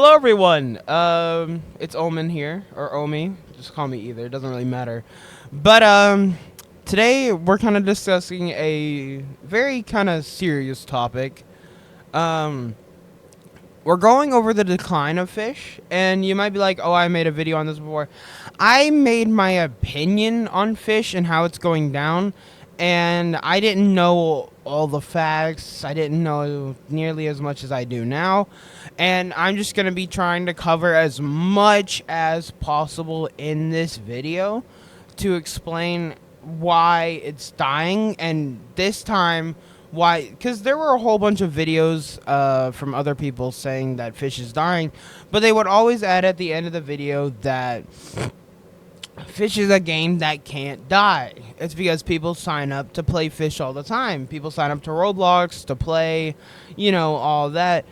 Hello, everyone. It's Omen here, or Omi. Just call me either. It doesn't really matter. But today we're kind of discussing a very kind of serious topic. Um, we're going over the decline of Fish, and you might be like, "Oh, I made a video on this before." I made my opinion on Fish and how it's going down, and I didn't know all the facts. I didn't know nearly as much as I do now, and I'm just going to be trying to cover as much as possible in this video to explain why it's dying, and this time why, because there were a whole bunch of videos from other people saying that Fish is dying, but they would always add at the end of the video that Fish is a game that can't die. It's because people sign up to play Fish all the time. People sign up to Roblox to play, all that.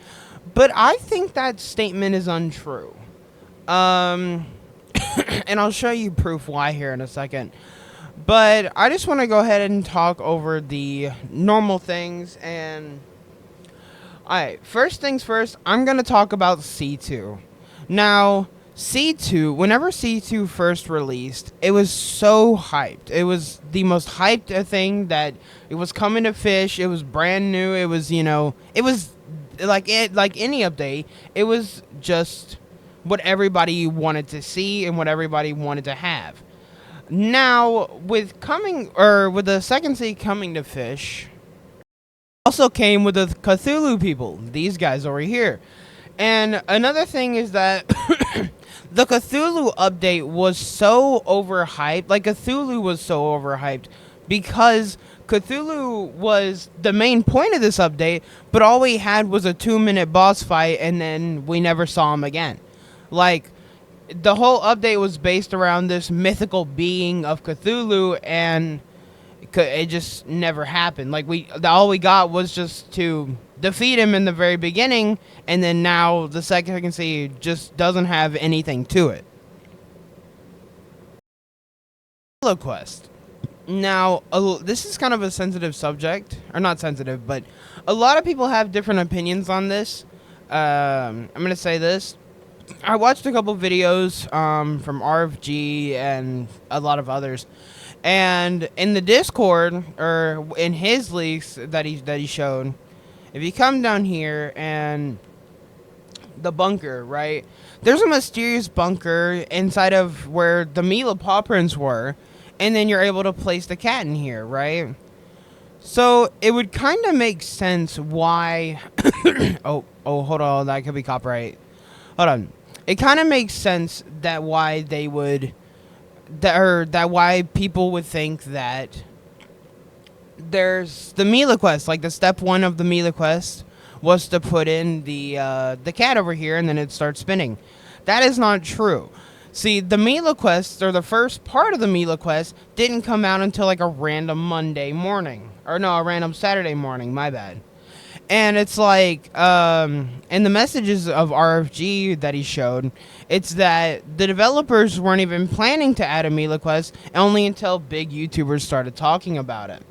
But I think that statement is untrue. And I'll show you proof why here in a second. But I just want to go ahead and talk over the normal things. And alright, first things first, I'm going to talk about C2. Now, C2, whenever C2 first released, it was so hyped. It was the most hyped thing that it was coming to Fish. It was brand new. It was, it was like any update. It was just what everybody wanted to see and what everybody wanted to have. Now, with the second seed coming to Fish, also came with the Cthulhu people, these guys over here. And another thing is that the Cthulhu update was so overhyped. Like, Cthulhu was so overhyped because Cthulhu was the main point of this update, but all we had was a 2-minute boss fight, and then we never saw him again. Like, the whole update was based around this mythical being of Cthulhu, and it just never happened. Like, all we got was just to defeat him in the very beginning, and then now the second seed just doesn't have anything to it. Hello Quest. Now, this is kind of a sensitive subject, or not sensitive, but a lot of people have different opinions on this. I'm gonna say this. I watched a couple videos from RFG and a lot of others, and in the Discord or in his leaks that he showed, if you come down here and the bunker, right? There's a mysterious bunker inside of where the Mila paw prints were, and then you're able to place the cat in here, right? So it would kind of make sense why. oh, hold on, that could be copyright. Hold on. It kind of makes sense that why they would, that why people would think that there's the Mila quest, like the step 1 of the Mila quest was to put in the cat over here, and then it starts spinning. That is not true. See, the Mila quest, or the first part of the Mila quest, didn't come out until like a random Monday morning, or no, a random Saturday morning. My bad. And it's like, in the messages of RFG that he showed, it's that the developers weren't even planning to add a Mila quest only until big YouTubers started talking about it.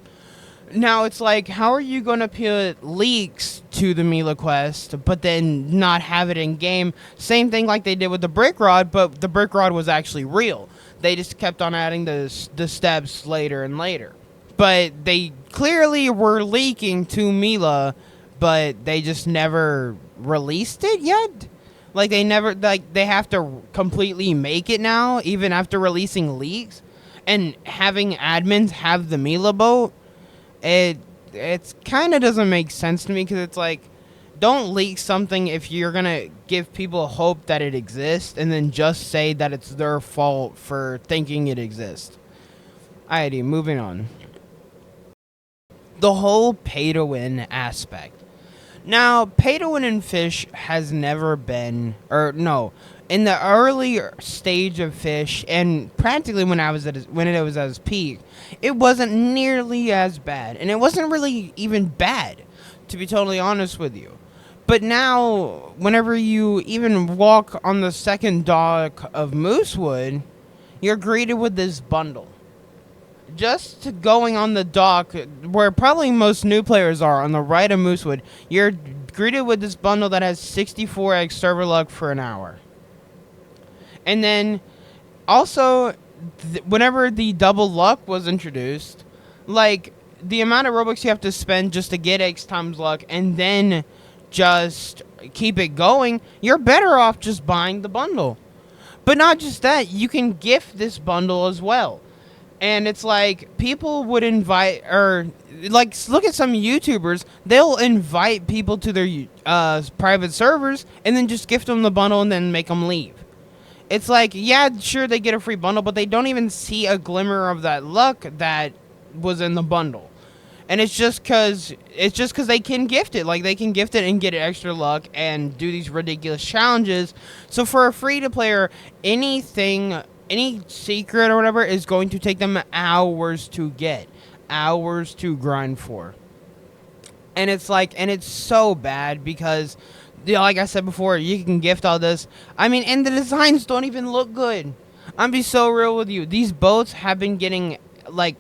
Now, it's like, how are you going to put leaks to the Mila quest, but then not have it in game? Same thing like they did with the Brick Rod, but the Brick Rod was actually real. They just kept on adding the steps later and later. But they clearly were leaking to Mila, but they just never released it yet. Like, they have to completely make it now, even after releasing leaks and having admins have the Mila boat. It's kind of doesn't make sense to me, because it's like, don't leak something if you're gonna give people hope that it exists, and then just say that it's their fault for thinking it exists. Alrighty, moving on. The whole pay-to-win aspect. Now, pay-to-win in Fish has never been, or no, in the early stage of Fish, and practically when it was at its peak, it wasn't nearly as bad, and it wasn't really even bad, to be totally honest with you. But now, whenever you even walk on the second dock of Moosewood, you're greeted with this bundle. Just going on the dock, where probably most new players are, on the right of Moosewood, you're greeted with this bundle that has 64x server luck for an hour. And then also, whenever the double luck was introduced, like, the amount of Robux you have to spend just to get X times luck and then just keep it going, you're better off just buying the bundle. But not just that, you can gift this bundle as well. And it's like, people would invite, or like, look at some YouTubers, they'll invite people to their private servers and then just gift them the bundle and then make them leave. It's like, yeah, sure, they get a free bundle, but they don't even see a glimmer of that luck that was in the bundle. And it's just because they can gift it. Like, they can gift it and get extra luck and do these ridiculous challenges. So for a free-to-player, any secret or whatever is going to take them hours to get. Hours to grind for. And it's like, and it's so bad because, you know, like I said before, you can gift all this. I mean, and the designs don't even look good. I'm be so real with you. These boats have been getting, like,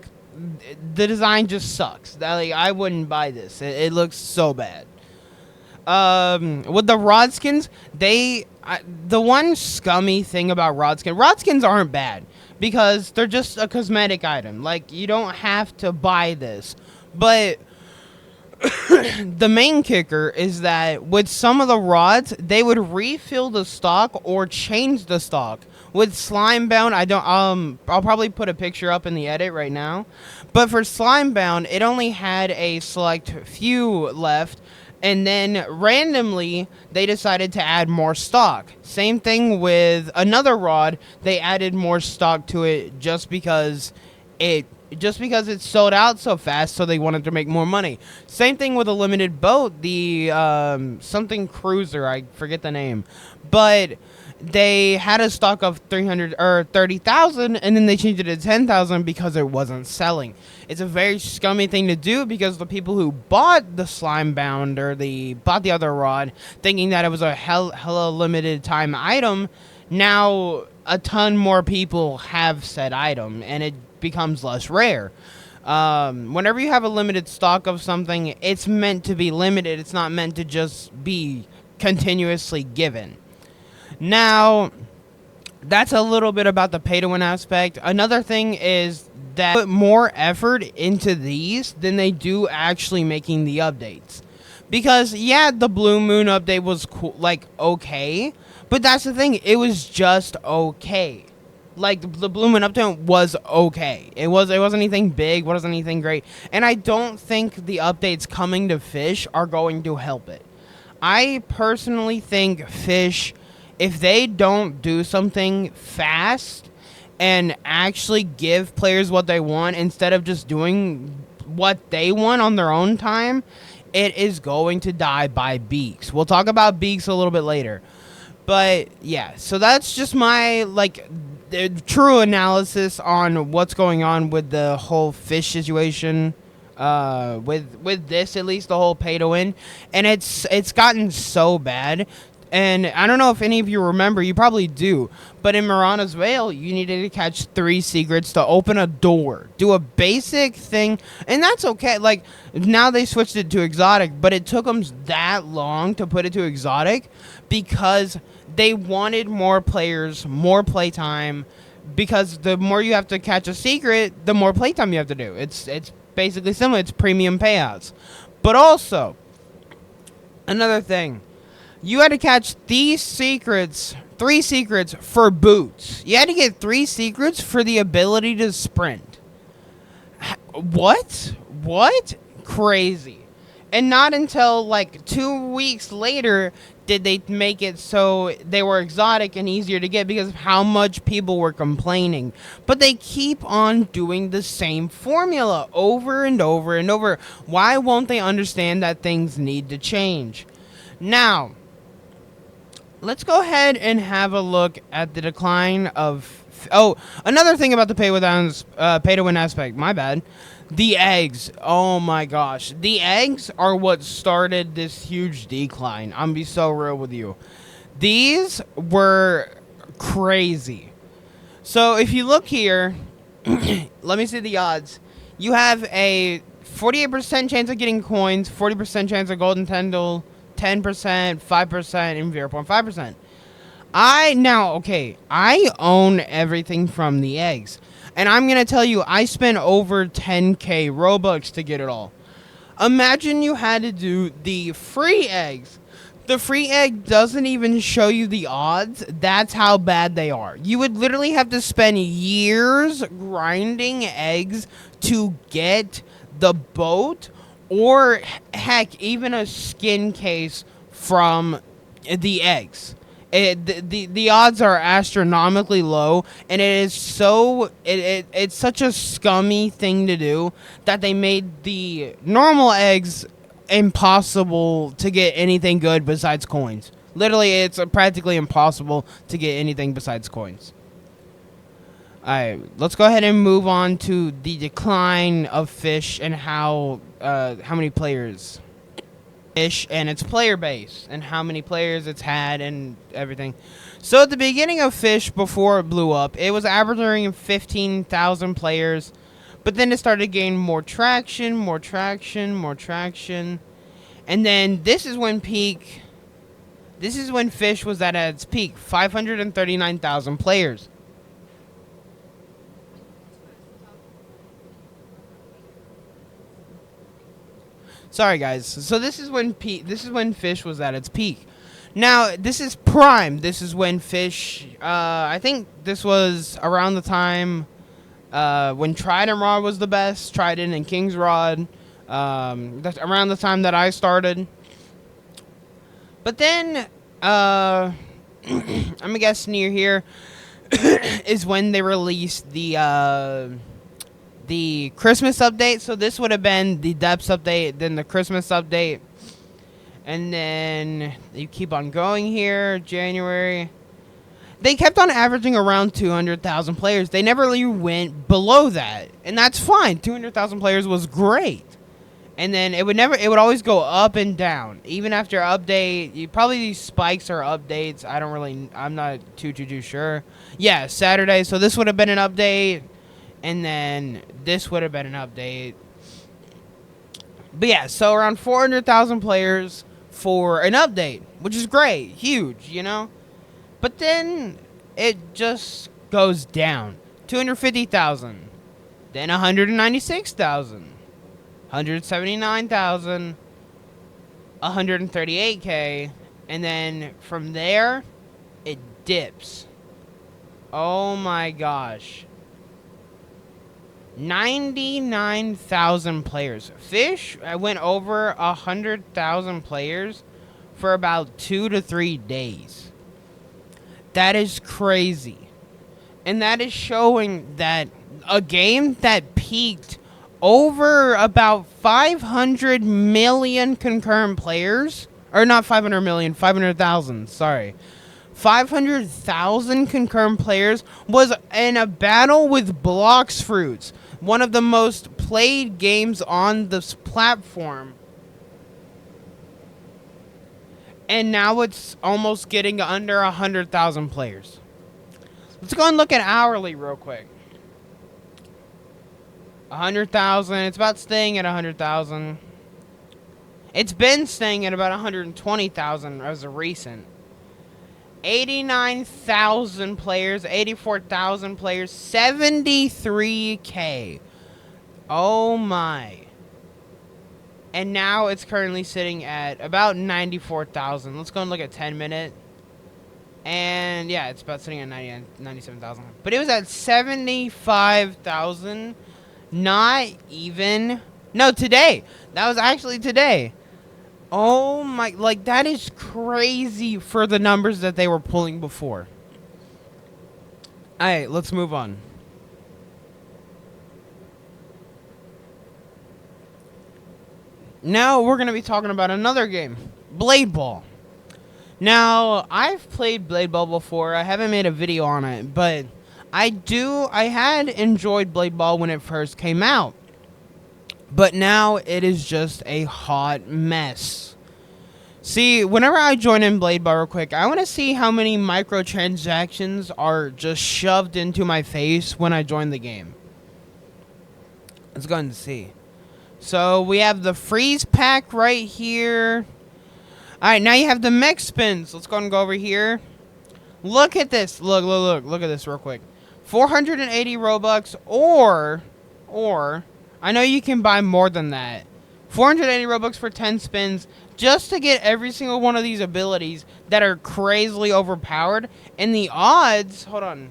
the design just sucks. Like, I wouldn't buy this. It looks so bad. With the rod skins, the one scummy thing about rod skins aren't bad because they're just a cosmetic item. Like, you don't have to buy this. But the main kicker is that with some of the rods, they would refill the stock or change the stock. With Slimebound, I'll probably put a picture up in the edit right now. But for Slimebound, it only had a select few left. And then randomly, they decided to add more stock. Same thing with another rod. They added more stock to it just because it sold out so fast, so they wanted to make more money. Same thing with a limited boat, the something cruiser, I forget the name. But they had a stock of 300 or 30,000, and then they changed it to 10,000 because it wasn't selling. It's a very scummy thing to do because the people who bought the Slimebound or bought the other rod, thinking that it was a hella limited time item, now a ton more people have said item, and it becomes less rare. Whenever you have a limited stock of something, it's meant to be limited. It's not meant to just be continuously given. Now, that's a little bit about the pay-to-win aspect. Another thing is that they put more effort into these than they do actually making the updates. Because, yeah, the Blue Moon update was cool, like, okay. But that's the thing, it was just okay. Like, the Blue Moon update was okay. It wasn't anything big, wasn't anything great. And I don't think the updates coming to Fisch are going to help it. I personally think Fisch, if they don't do something fast and actually give players what they want instead of just doing what they want on their own time, it is going to die by Beaks. We'll talk about Beaks a little bit later. But, yeah, so that's just my, like, the true analysis on what's going on with the whole Fisch situation. With this, at least, the whole pay-to-win. And it's gotten so bad. And I don't know if any of you remember, you probably do, but in Marana's Vale, you needed to catch 3 secrets to open a door. Do a basic thing, and that's okay. Like, now they switched it to exotic, but it took them that long to put it to exotic because they wanted more players, more playtime, because the more you have to catch a secret, the more playtime you have to do. It's basically similar. It's premium payouts. But also, another thing, you had to catch these secrets, 3 secrets for boots. You had to get 3 secrets for the ability to sprint. What? Crazy. And not until like 2 weeks later did they make it so they were exotic and easier to get because of how much people were complaining. But they keep on doing the same formula over and over and over. Why won't they understand that things need to change? Now, let's go ahead and have a look at the decline of... Oh, another thing about the pay-to-win aspect. My bad. The eggs. Oh, my gosh. The eggs are what started this huge decline. I'm going to be so real with you. These were crazy. So, if you look here... let me see the odds. You have a 48% chance of getting coins, 40% chance of golden tendril, 10%, 5%, and 0.5%. I own everything from the eggs. And I'm going to tell you, I spent over 10K Robux to get it all. Imagine you had to do the free eggs. The free egg doesn't even show you the odds. That's how bad they are. You would literally have to spend years grinding eggs to get the boat, or heck, even a skin case from the eggs. The odds are astronomically low, and it's such a scummy thing to do that they made the normal eggs impossible to get anything good besides coins. Literally, it's practically impossible to get anything besides coins. Alright, let's go ahead and move on to the decline of Fisch and how many players Fisch and its player base and how many players it's had and everything. So at the beginning of Fisch, before it blew up, it was averaging 15,000 players, but then it started gaining more traction, and then this is when Fisch was at its peak, 539,000 players. Sorry, guys. So this is when Fisch was at its peak. Now this is prime. This is when Fisch. I think this was around the time when Trident Rod was the best. Trident and King's Rod. That's around the time that I started. But then, I'm gonna guess near here is when they released the Christmas update. So this would have been the Depths update, then the Christmas update, and then you keep on going here. January, they kept on averaging around 200,000 players. They never really went below that, and that's fine. 200,000 players was great. And then it would always go up and down. Even after update, probably these spikes are updates. I'm not too sure. Yeah, Saturday. So this would have been an update. And then this would have been an update. But yeah, so around 400,000 players for an update, which is great. Huge, you know? But then it just goes down. 250,000. Then 196,000. 179,000. 138K. And then from there, it dips. Oh my gosh. 99,000 players. Fisch went over 100,000 players for about 2 to 3 days. That is crazy. And that is showing that a game that peaked over about 500 million concurrent players, or not 500 million, 500,000, sorry. 500,000 concurrent players was in a battle with Blox Fruits, one of the most played games on this platform. And now it's almost getting under 100,000 players. Let's go and look at hourly real quick. 100,000. It's about staying at 100,000. It's been staying at about 120,000 as of recent. 89,000 players, 84,000 players, 73K. Oh my. And now it's currently sitting at about 94,000. Let's go and look at 10 minute. And yeah, it's about sitting at 97,000. But it was at 75,000. Not even. No, today. That was actually today. Oh my, like that is crazy for the numbers that they were pulling before. Alright, let's move on. Now we're going to be talking about another game, Blade Ball. Now, I've played Blade Ball before. I haven't made a video on it, but I had enjoyed Blade Ball when it first came out. But now it is just a hot mess. See, whenever I join in Blade Ball real quick, I want to see how many microtransactions are just shoved into my face when I join the game. Let's go ahead and see. So we have the freeze pack right here. Alright, now you have the mech spins. Let's go and go over here. Look at this. Look at this real quick. 480 Robux or I know you can buy more than that. 480 Robux for 10 spins just to get every single one of these abilities that are crazily overpowered. And the odds, hold on.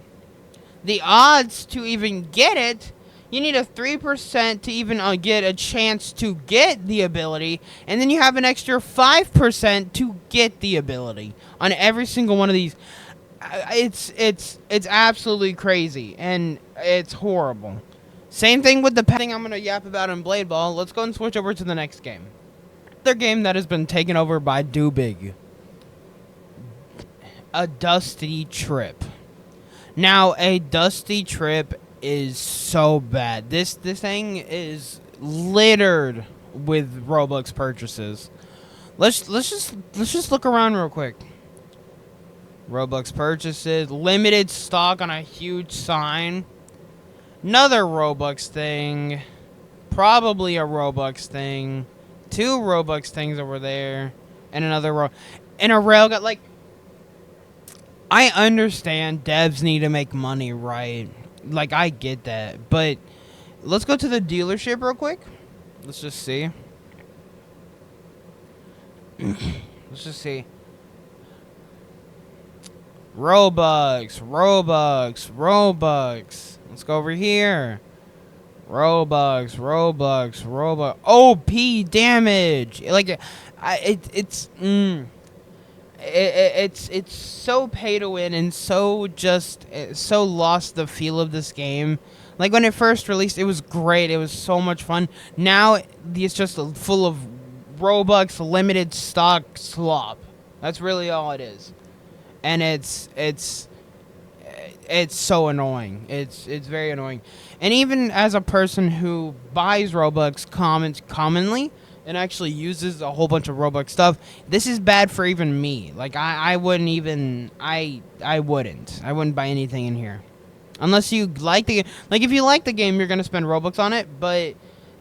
The odds to even get it, you need a 3% to even get a chance to get the ability, and then you have an extra 5% to get the ability on every single one of these. It's absolutely crazy, and it's horrible. Same thing with the thing I'm gonna yap about in Blade Ball. Let's go and switch over to the next game. Another game that has been taken over by Do Big. A Dusty Trip. Now, a Dusty Trip is so bad. This thing is littered with Robux purchases. Let's just look around real quick. Robux purchases, limited stock on a huge sign. Another Robux thing. Probably a Robux thing. 2 Robux things over there. And another and a railgun. Like, I understand devs need to make money, right? Like, I get that. But let's go to the dealership real quick. Let's just see. Let's just see. Robux. Let's go over here. Robux. OP damage. Like, it's so pay to win and so so lost the feel of this game. Like, when it first released, it was great. It was so much fun. Now it's just full of Robux limited stock slop. That's really all it is. And it's so annoying. It's very annoying. And even as a person who buys Robux commonly and actually uses a whole bunch of Robux stuff, this is bad for even me. Like, I wouldn't even I wouldn't buy anything in here unless you like the, like, if you like the game, you're gonna spend Robux on it. But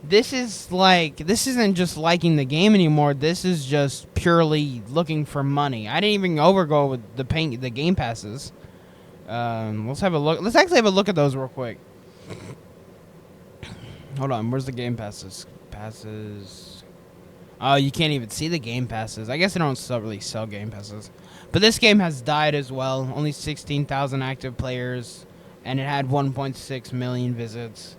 this isn't just liking the game anymore. This is just purely looking for money. I didn't even overgo with the game passes. Let's have a look. Let's actually have a look at those real quick. Hold on, where's the game passes? Oh, you can't even see the game passes. I guess they don't really sell game passes. But this game has died as well. Only 16,000 active players, and it had 1.6 million visits.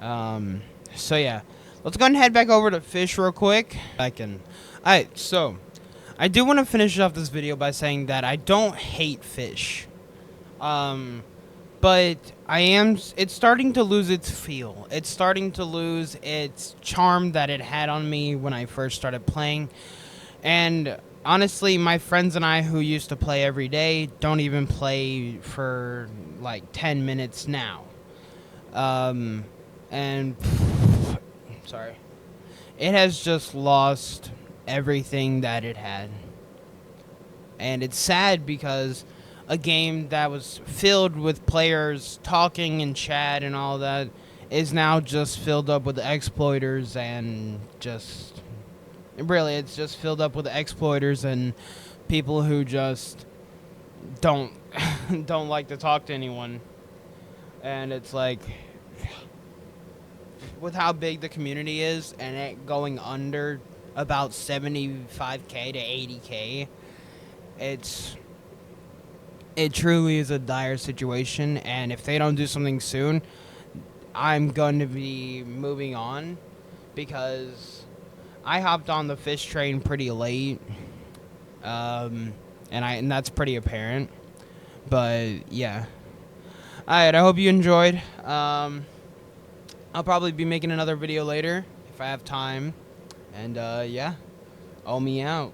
So yeah, let's go and head back over to Fisch real quick. Alright, so I do want to finish off this video by saying that I don't hate Fisch. But it's starting to lose its feel. It's starting to lose its charm that it had on me when I first started playing. And honestly, my friends and I who used to play every day don't even play for like 10 minutes now. And sorry. It has just lost everything that it had. And it's sad because a game that was filled with players talking and chat and all that is now just filled up with exploiters and just... Really, it's just filled up with exploiters and people who just don't like to talk to anyone. And it's like, with how big the community is and it going under about 75k to 80k, it truly is a dire situation. And if they don't do something soon, I'm going to be moving on, because I hopped on the Fisch train pretty late, and that's pretty apparent. But yeah, alright, I hope you enjoyed. I'll probably be making another video later if I have time, and yeah, me out.